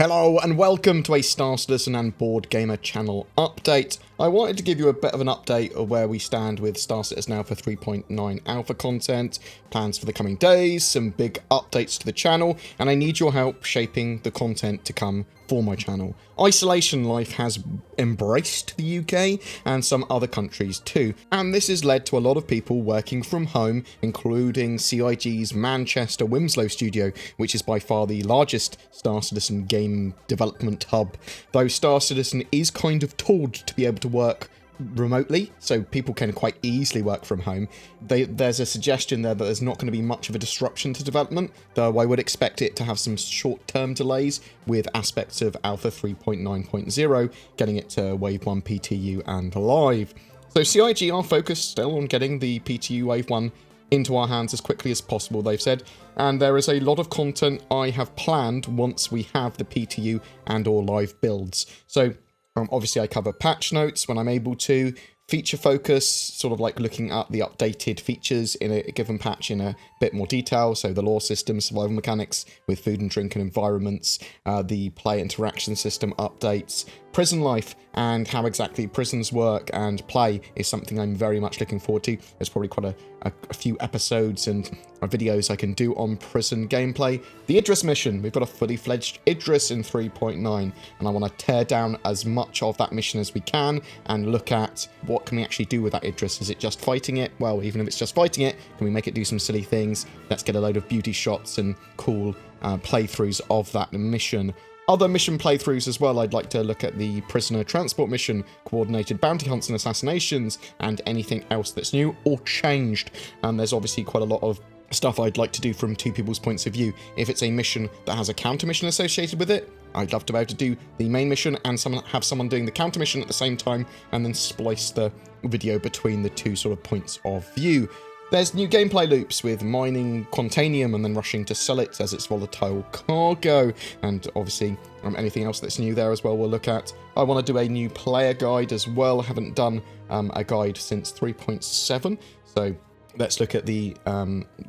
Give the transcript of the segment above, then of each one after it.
Hello and welcome to a Star Citizen and Board Gamer Channel update. I wanted to give you a bit of an update of where we stand with Star Citizen Alpha 3.9 alpha content, plans for the coming days, some big updates to the channel, and I need your help shaping the content to come for my channel. Isolation life has embraced the UK and some other countries too, and this has led to a lot of people working from home, including CIG's Manchester Winslow studio, which is by far the largest Star Citizen game development hub, though Star Citizen is kind of tooled to be able to work remotely, so people can quite easily work from home. There's a suggestion there that there's not going to be much of a disruption to development, though I would expect it to have some short-term delays with aspects of Alpha 3.9.0, getting it to Wave 1 PTU and live. So CIG are focused still on getting the PTU Wave 1 into our hands as quickly as possible, they've said, and there is a lot of content I have planned once we have the PTU and or live builds. So obviously I cover patch notes when I'm able to, feature focus, sort of like looking at the updated features in a given patch in a bit more detail, so the lore system, survival mechanics with food and drink and environments, the player interaction system updates, prison life and how exactly prisons work and play is something I'm very much looking forward to. There's probably quite a few episodes and videos I can do on prison gameplay. The Idris mission, we've got a fully fledged Idris in 3.9 and I want to tear down as much of that mission as we can and look at what can we actually do with that Idris. Is it just fighting it? Well, even if it's just fighting it, can we make it do some silly things? Let's get a load of beauty shots and cool playthroughs of that mission. Other mission playthroughs as well, I'd like to look at the prisoner transport mission, coordinated bounty hunts and assassinations, and anything else that's new or changed. And there's obviously quite a lot of stuff I'd like to do from two people's points of view. If it's a mission that has a counter mission associated with it, I'd love to be able to do the main mission and have someone doing the counter mission at the same time, and then splice the video between the two sort of points of view. There's new gameplay loops with mining Quantanium and then rushing to sell it as its volatile cargo, and obviously anything else that's new there as well we'll look at. I want to do a new player guide as well. I haven't done a guide since 3.7, so let's look at the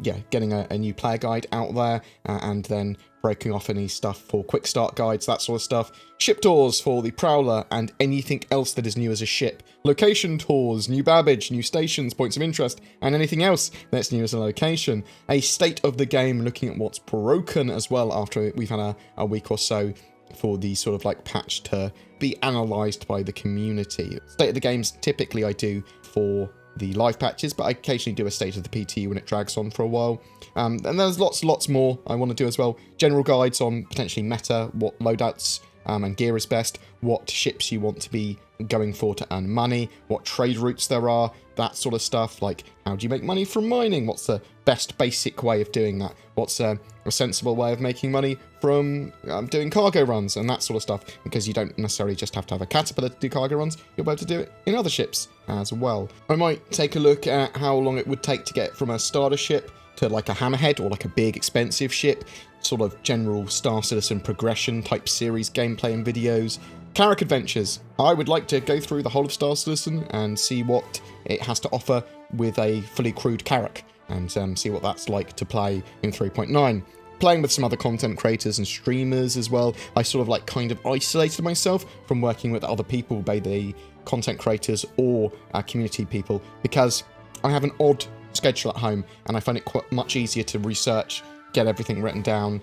getting a new player guide out there, and then breaking off any stuff for quick start guides, that sort of stuff. Ship tours for the Prowler and anything else that is new as a ship. Location tours, new babbage, new stations, points of interest, and anything else that's new as a location. A state of the game, looking at what's broken as well after we've had a week or so for the sort of like patch to be analysed by the community. State of the games typically I do for the live patches, but I occasionally do a state of the PTU when it drags on for a while. And there's lots more I want to do as well. General guides on potentially meta, what loadouts and gear is best, what ships you want to be going for to earn money, what trade routes there are, that sort of stuff, like how do you make money from mining, what's the best basic way of doing that, what's a sensible way of making money from doing cargo runs and that sort of stuff, because you don't necessarily just have to have a caterpillar to do cargo runs, you'll be able to do it in other ships as well. I might take a look at how long it would take to get from a starter ship to like a hammerhead or like a big expensive ship, sort of general Star Citizen progression type series gameplay and videos. Carrack Adventures. I would like to go through the whole of Star Citizen and see what it has to offer with a fully crewed Carrack, and see what that's like to play in 3.9. Playing with some other content creators and streamers as well. I sort of like kind of isolated myself from working with other people, be they content creators or community people, because I have an odd schedule at home and I find it quite much easier to research, get everything written down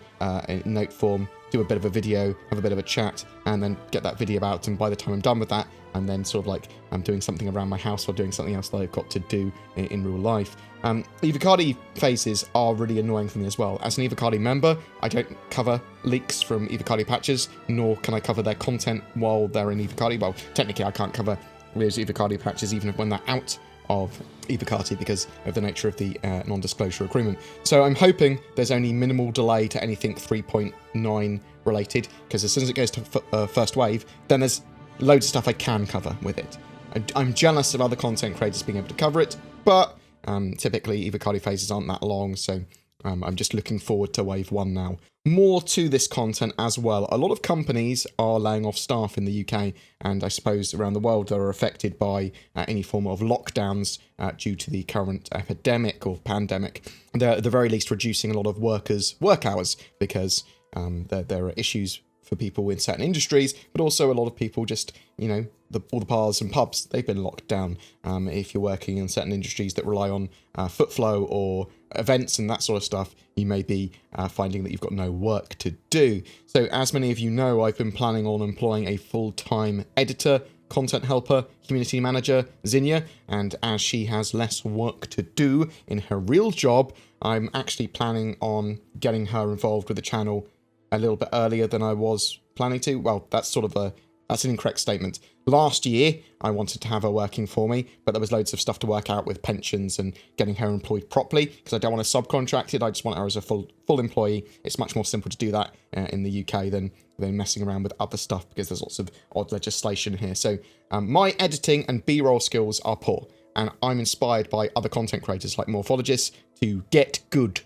in note form, do a bit of a video, have a bit of a chat, and then get that video out. And by the time I'm done with that, I'm then sort of like I'm doing something around my house or doing something else that I've got to do in real life. EVOCATI phases are really annoying for me as well. As an EVOCATI member, I don't cover leaks from EVOCATI patches, nor can I cover their content while they're in EVOCATI. Well, technically I can't cover those EVOCATI patches even when they're out of EVOCATI because of the nature of the non-disclosure agreement. So I'm hoping there's only minimal delay to anything 3.9 related, because as soon as it goes to first wave, then there's loads of stuff I can cover with it. I'm jealous of other content creators being able to cover it, but typically EVOCATI phases aren't that long, so I'm just looking forward to Wave 1 now. More to this content as well. A lot of companies are laying off staff in the UK, and I suppose around the world that are affected by any form of lockdowns due to the current epidemic or pandemic. They're at the very least reducing a lot of workers' work hours because there are issues for people in certain industries, but also a lot of people just, you know, all the bars and pubs, they've been locked down. If you're working in certain industries that rely on foot flow or events and that sort of stuff, you may be finding that you've got no work to do. So as many of you know, I've been planning on employing a full-time editor, content helper, community manager, Zinnia, and as she has less work to do in her real job, I'm actually planning on getting her involved with the channel a little bit earlier than I was planning to. Well, that's an incorrect statement. Last year, I wanted to have her working for me, but there was loads of stuff to work out with pensions and getting her employed properly, because I don't want to subcontract it. I just want her as a full employee. It's much more simple to do that in the UK than messing around with other stuff, because there's lots of odd legislation here. So my editing and B-roll skills are poor, and I'm inspired by other content creators like Morphologists to get good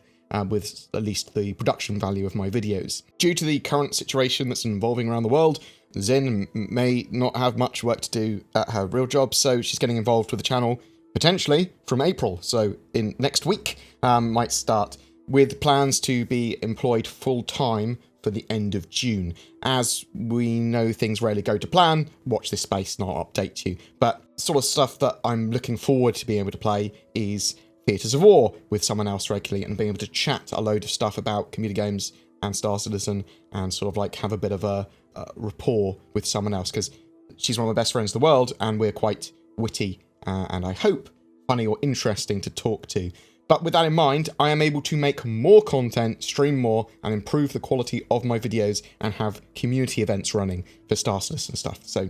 with at least the production value of my videos. Due to the current situation that's evolving around the world, Zin may not have much work to do at her real job, so she's getting involved with the channel potentially from April. So in next week, might start with plans to be employed full-time for the end of June. As we know, things rarely go to plan. Watch this space and I'll update you. But sort of stuff that I'm looking forward to being able to play is Theatres of War with someone else regularly and being able to chat a load of stuff about computer games and Star Citizen and sort of like have a bit of a rapport with someone else, because she's one of my best friends in the world and we're quite witty and I hope funny or interesting to talk to. But with that in mind, I am able to make more content, stream more, and improve the quality of my videos and have community events running for Star Citizen stuff. So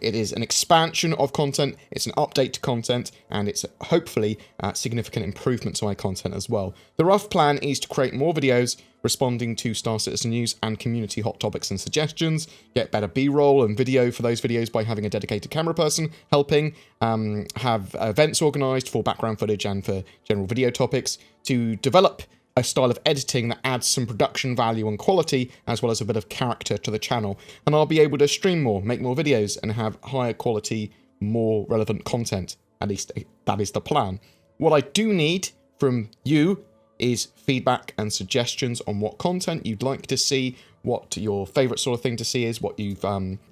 it is an expansion of content, it's an update to content, and it's hopefully significant improvement to my content as well. The rough plan is to create more videos responding to Star Citizen news and community hot topics and suggestions, get better B-roll and video for those videos by having a dedicated camera person helping, have events organised for background footage and for general video topics, to develop a style of editing that adds some production value and quality, as well as a bit of character to the channel. And I'll be able to stream more, make more videos, and have higher quality, more relevant content. At least that is the plan. What I do need from you is feedback and suggestions on what content you'd like to see, what your favourite sort of thing to see is, what you've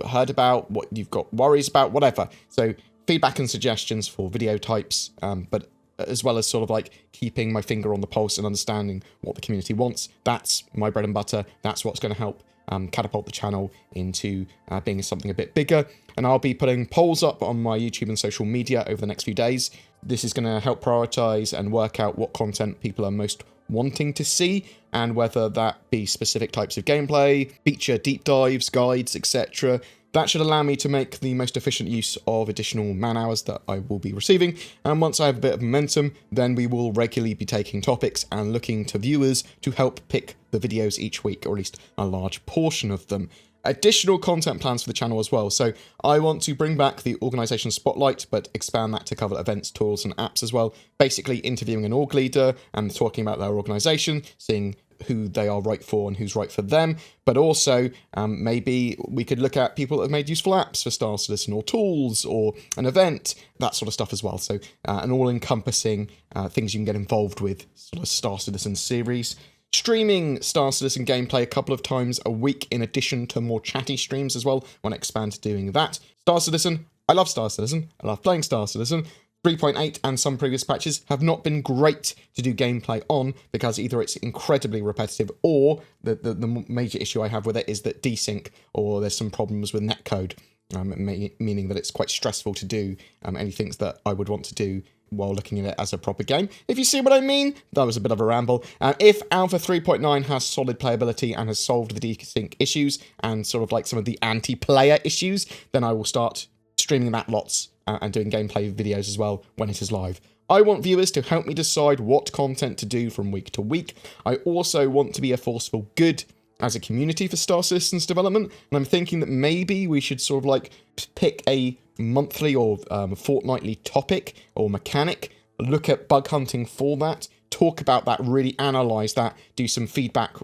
heard about, what you've got worries about, whatever. So feedback and suggestions for video types, but as well as sort of like keeping my finger on the pulse and understanding what the community wants. That's my bread and butter. That's what's going to help catapult the channel into being something a bit bigger. And I'll be putting polls up on my YouTube and social media over the next few days. This is going to help prioritize and work out what content people are most wanting to see, and whether that be specific types of gameplay, feature deep dives, guides, etc. That should allow me to make the most efficient use of additional man hours that I will be receiving, and once I have a bit of momentum, then we will regularly be taking topics and looking to viewers to help pick the videos each week, or at least a large portion of them. Additional content plans for the channel as well, so I want to bring back the organisation spotlight, but expand that to cover events, tools and apps as well, basically interviewing an org leader and talking about their organisation, seeing who they are right for and who's right for them, but also maybe we could look at people that have made useful apps for Star Citizen, or tools, or an event, that sort of stuff as well. So an all-encompassing things you can get involved with sort of Star Citizen series. Streaming Star Citizen gameplay a couple of times a week in addition to more chatty streams as well. I want to expand to doing that. Star Citizen, I love Star Citizen, I love playing Star Citizen. 3.8 and some previous patches have not been great to do gameplay on, because either it's incredibly repetitive, or the major issue I have with it is that desync, or there's some problems with netcode, meaning that it's quite stressful to do any things that I would want to do while looking at it as a proper game. If you see what I mean, that was a bit of a ramble. If Alpha 3.9 has solid playability and has solved the desync issues and sort of like some of the anti-player issues, then I will start streaming that lots and doing gameplay videos as well when it is live. I want viewers to help me decide what content to do from week to week. I also want to be a force for good as a community for Star Citizen's development, and I'm thinking that maybe we should sort of like pick a monthly or fortnightly topic or mechanic, look at bug hunting for that, talk about that, really analyze that, do some feedback,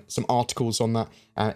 some articles on that,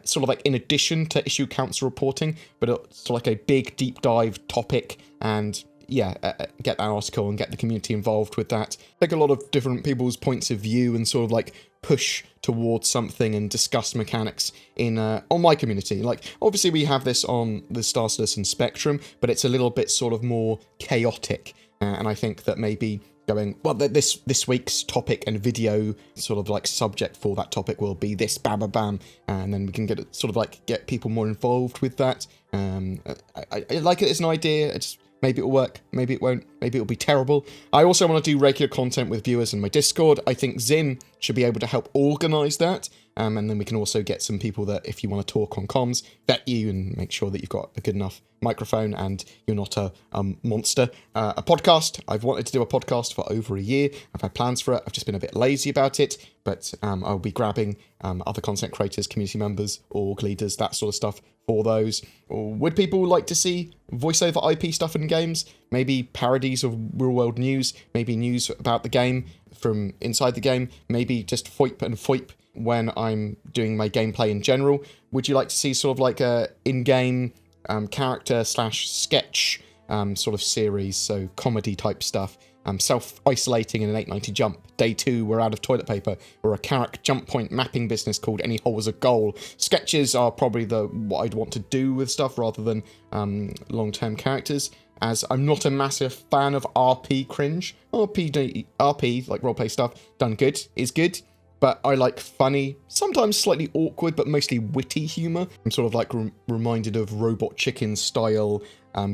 sort of like in addition to issue counts reporting, but it's sort of like a big deep dive topic, and get that article and get the community involved with that. Take a lot of different people's points of view and sort of like push towards something and discuss mechanics in on my community. Like, obviously we have this on the Star Citizen spectrum, but it's a little bit sort of more chaotic. And I think that maybe going, well, this week's topic and video sort of like subject for that topic will be this, bam, bam, bam, and then we can get it sort of like get people more involved with that. I like it as an idea. It's maybe it'll work, maybe it won't, maybe it'll be terrible. I also want to do regular content with viewers in my Discord. I think Zin should be able to help organise that. And then we can also get some people that, if you want to talk on comms, vet you and make sure that you've got a good enough microphone and you're not a monster. A podcast. I've wanted to do a podcast for over a year. I've had plans for it. I've just been a bit lazy about it. But I'll be grabbing other content creators, community members, org leaders, that sort of stuff for those. Or would people like to see voiceover IP stuff in games? Maybe parodies of real-world news? Maybe news about the game from inside the game? Maybe just foip and foip when I'm doing my gameplay in general? Would you like to see sort of like a in-game character / sketch sort of series, so comedy type stuff, self-isolating in an 890 jump, day 2 we're out of toilet paper, or a character jump point mapping business called Any Hole is a Goal? Sketches are probably what I'd want to do with stuff rather than long-term characters, as I'm not a massive fan of RP cringe. RP, like roleplay stuff, done good, is good. But I like funny, sometimes slightly awkward, but mostly witty humour. I'm sort of like reminded of Robot Chicken style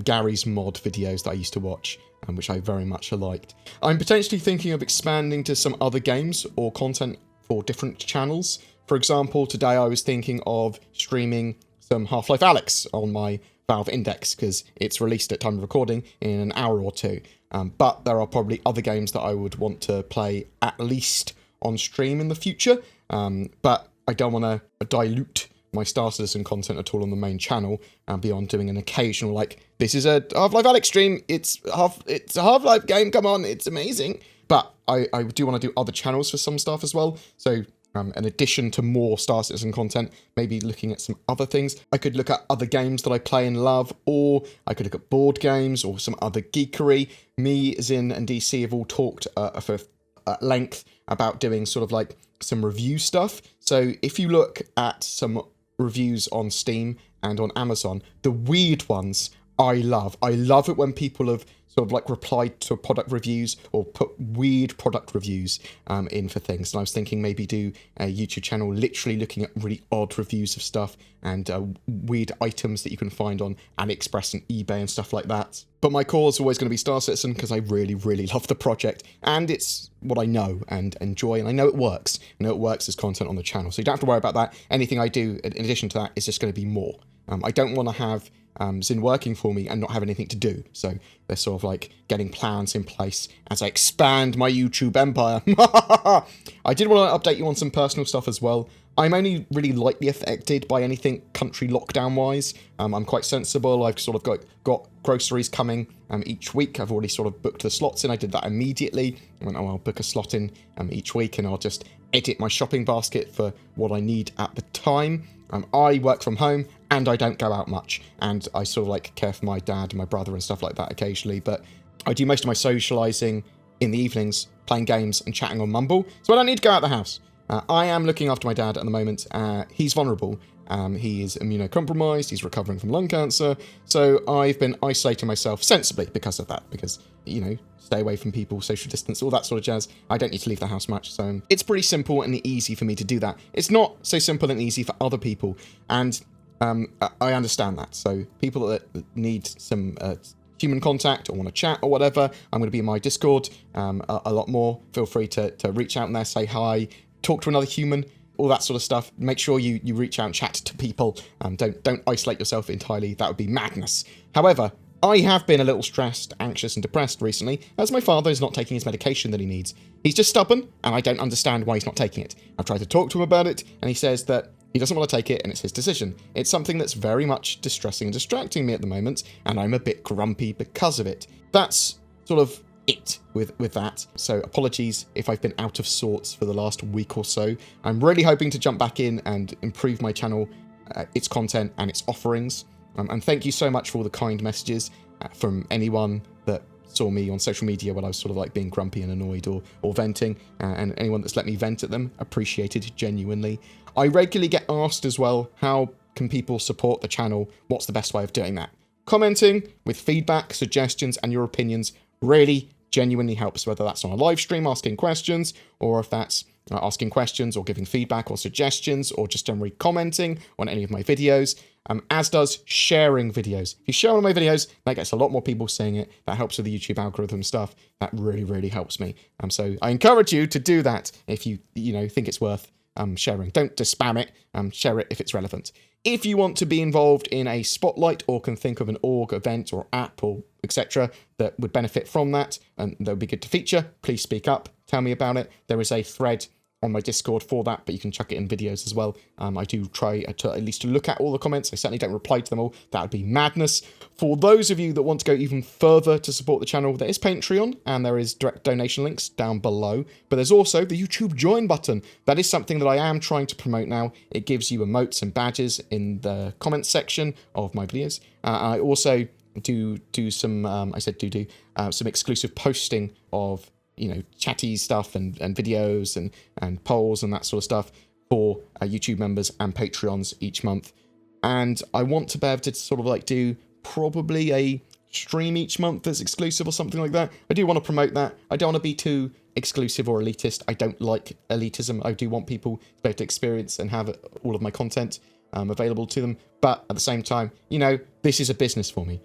Gary's Mod videos that I used to watch, which I very much liked. I'm potentially thinking of expanding to some other games or content for different channels. For example, today I was thinking of streaming some Half-Life Alyx on my Valve Index, because it's released at time of recording in an hour or two. But there are probably other games that I would want to play at least on stream in the future, but I don't want to dilute my Star Citizen content at all on the main channel beyond doing an occasional, like, this is a Half-Life Alyx stream, it's a Half-Life game, come on, it's amazing. But I do want to do other channels for some stuff as well, so in addition to more Star Citizen content, maybe looking at some other things. I could look at other games that I play and love, or I could look at board games or some other geekery. Me, Zin, and DC have all talked for at length about doing sort of like some review stuff. So if you look at some reviews on Steam and on Amazon, the weird ones I love. I love it when people have sort of like replied to product reviews or put weird product reviews in for things. And I was thinking maybe do a YouTube channel literally looking at really odd reviews of stuff and weird items that you can find on AliExpress and eBay and stuff like that. But my core is always going to be Star Citizen because I really, really love the project, and it's what I know and enjoy, and I know it works. I know it works as content on the channel, so you don't have to worry about that. Anything I do in addition to that is just going to be more. I don't want to have Zin working for me and not have anything to do. So they're sort of like getting plans in place as I expand my YouTube empire. I did want to update you on some personal stuff as well. I'm only really lightly affected by anything country lockdown wise. I'm quite sensible. I've sort of got groceries coming each week. I've already sort of booked the slots in. I did that immediately. I went, oh, I'll book a slot in each week and I'll just edit my shopping basket for what I need at the time. I work from home and I don't go out much, and I sort of like care for my dad and my brother and stuff like that occasionally, but I do most of my socialising in the evenings, playing games and chatting on Mumble, so I don't need to go out the house. I am looking after my dad at the moment. He's vulnerable. He is immunocompromised. He's recovering from lung cancer. So I've been isolating myself sensibly because of that. Because, stay away from people, social distance, all that sort of jazz. I don't need to leave the house much. So it's pretty simple and easy for me to do that. It's not so simple and easy for other people. And I understand that. So people that need some human contact or want to chat or whatever, I'm going to be in my Discord a lot more. Feel free to reach out in there, say hi, talk to another human, all that sort of stuff. Make sure you reach out and chat to people. Don't isolate yourself entirely. That would be madness. However, I have been a little stressed, anxious, and depressed recently, as my father is not taking his medication that he needs. He's just stubborn, and I don't understand why he's not taking it. I've tried to talk to him about it, and he says that he doesn't want to take it, and it's his decision. It's something that's very much distressing and distracting me at the moment, and I'm a bit grumpy because of it. That's sort of it with that. So apologies if I've been out of sorts for the last week or so. I'm really hoping to jump back in and improve my channel, its content and its offerings. And thank you so much for all the kind messages. from anyone that saw me on social media when I was sort of like being grumpy and annoyed or venting, and anyone that's let me vent at them, appreciated genuinely. I regularly get asked as well, how can people support the channel? What's the best way of doing that? Commenting with feedback, suggestions, and your opinions really genuinely helps, whether that's on a live stream asking questions, or if that's asking questions or giving feedback or suggestions, or just generally commenting on any of my videos, as does sharing videos. If you share one of my videos, that gets a lot more people seeing it. That helps with the YouTube algorithm stuff. That really, really helps me. So I encourage you to do that if you think it's worth sharing. Don't just spam it. Share it if it's relevant. If you want to be involved in a spotlight or can think of an org, event, or app, or etc. that would benefit from that and that would be good to feature, please speak up. Tell me about it. There is a thread on my Discord for that, but you can chuck it in videos as well. I do try to at least look at all the comments. I certainly don't reply to them all. That would be madness. For those of you that want to go even further to support the channel, there is Patreon, and there is direct donation links down below. But there's also the YouTube join button. That is something that I am trying to promote now. It gives you emotes and badges in the comments section of my videos. I also do some, some exclusive posting of chatty stuff and videos and polls and that sort of stuff for YouTube members and Patreons each month. And I want to be able to sort of like do probably a stream each month that's exclusive or something like that. I do want to promote that. I don't want to be too exclusive or elitist. I don't like elitism. I do want people to be able to experience and have all of my content available to them. But at the same time, this is a business for me.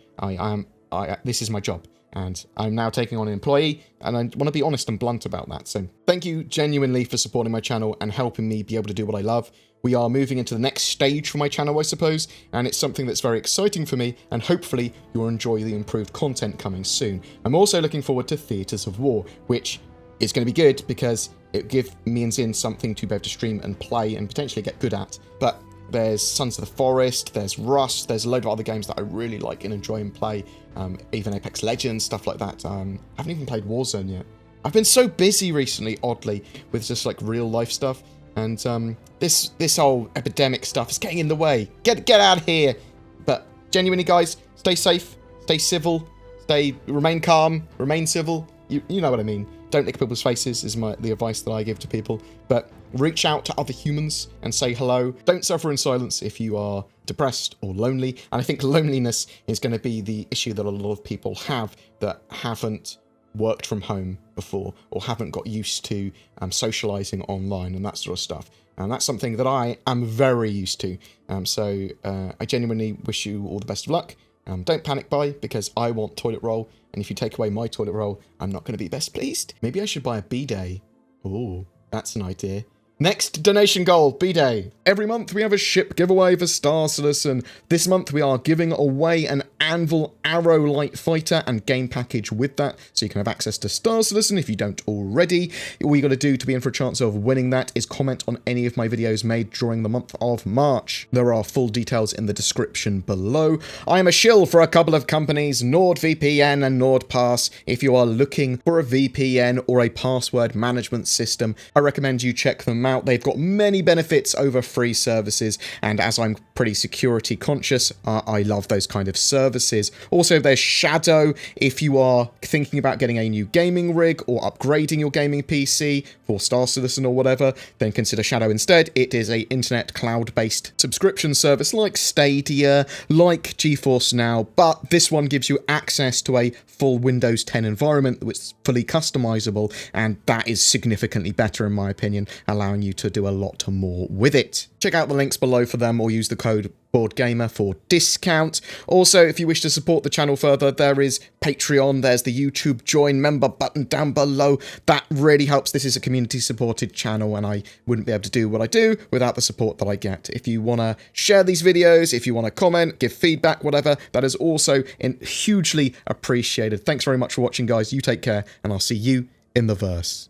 This is my job. And I'm now taking on an employee, and I want to be honest and blunt about that. So thank you genuinely for supporting my channel and helping me be able to do what I love. We are moving into the next stage for my channel, I suppose, and it's something that's very exciting for me, and hopefully you'll enjoy the improved content coming soon. I'm also looking forward to Theatres of War, which is going to be good because it gives me and Zin something to be able to stream and play and potentially get good at. But there's Sons of the Forest, there's Rust, there's a load of other games that I really like and enjoy and play, even Apex Legends, stuff like that. I haven't even played Warzone yet. I've been so busy recently, oddly, with just like real life stuff, and this whole epidemic stuff is getting in the way. Get out of here! But genuinely, guys, stay safe, stay civil, remain calm, remain civil. You know what I mean. Don't lick people's faces is the advice that I give to people. But reach out to other humans and say hello. Don't suffer in silence if you are depressed or lonely. And I think loneliness is going to be the issue that a lot of people have that haven't worked from home before or haven't got used to socializing online and that sort of stuff. And that's something that I am very used to. So I genuinely wish you all the best of luck. Don't panic buy, because I want toilet roll, and if you take away my toilet roll, I'm not going to be best pleased. Maybe I should buy a B-Day. Oh, that's an idea. Next donation goal, B-Day. Every month we have a ship giveaway for Star Citizen. This month we are giving away an Anvil Arrow Light Fighter and game package with that, so you can have access to Star Citizen if you don't already. All you got to do to be in for a chance of winning that is comment on any of my videos made during the month of March. There are full details in the description below. I am a shill for a couple of companies, NordVPN and NordPass. If you are looking for a VPN or a password management system, I recommend you check them out. They've got many benefits over free services, and as I'm pretty security conscious, I love those kind of services. Also, there's Shadow. If you are thinking about getting a new gaming rig or upgrading your gaming PC for Star Citizen or whatever, then consider Shadow instead. It is a internet cloud-based subscription service like Stadia, like GeForce Now, but this one gives you access to a full Windows 10 environment which is fully customizable, and that is significantly better in my opinion, allowing you to do a lot more with it. Check out the links below for them or use the code BoredGamer for discount. Also, if you wish to support the channel further, there is Patreon, there's the YouTube join member button down below. That really helps. This is a community supported channel and I wouldn't be able to do what I do without the support that I get. If you want to share these videos, if you want to comment, give feedback, whatever, that is also hugely appreciated. Thanks very much for watching, guys. You take care and I'll see you in the verse.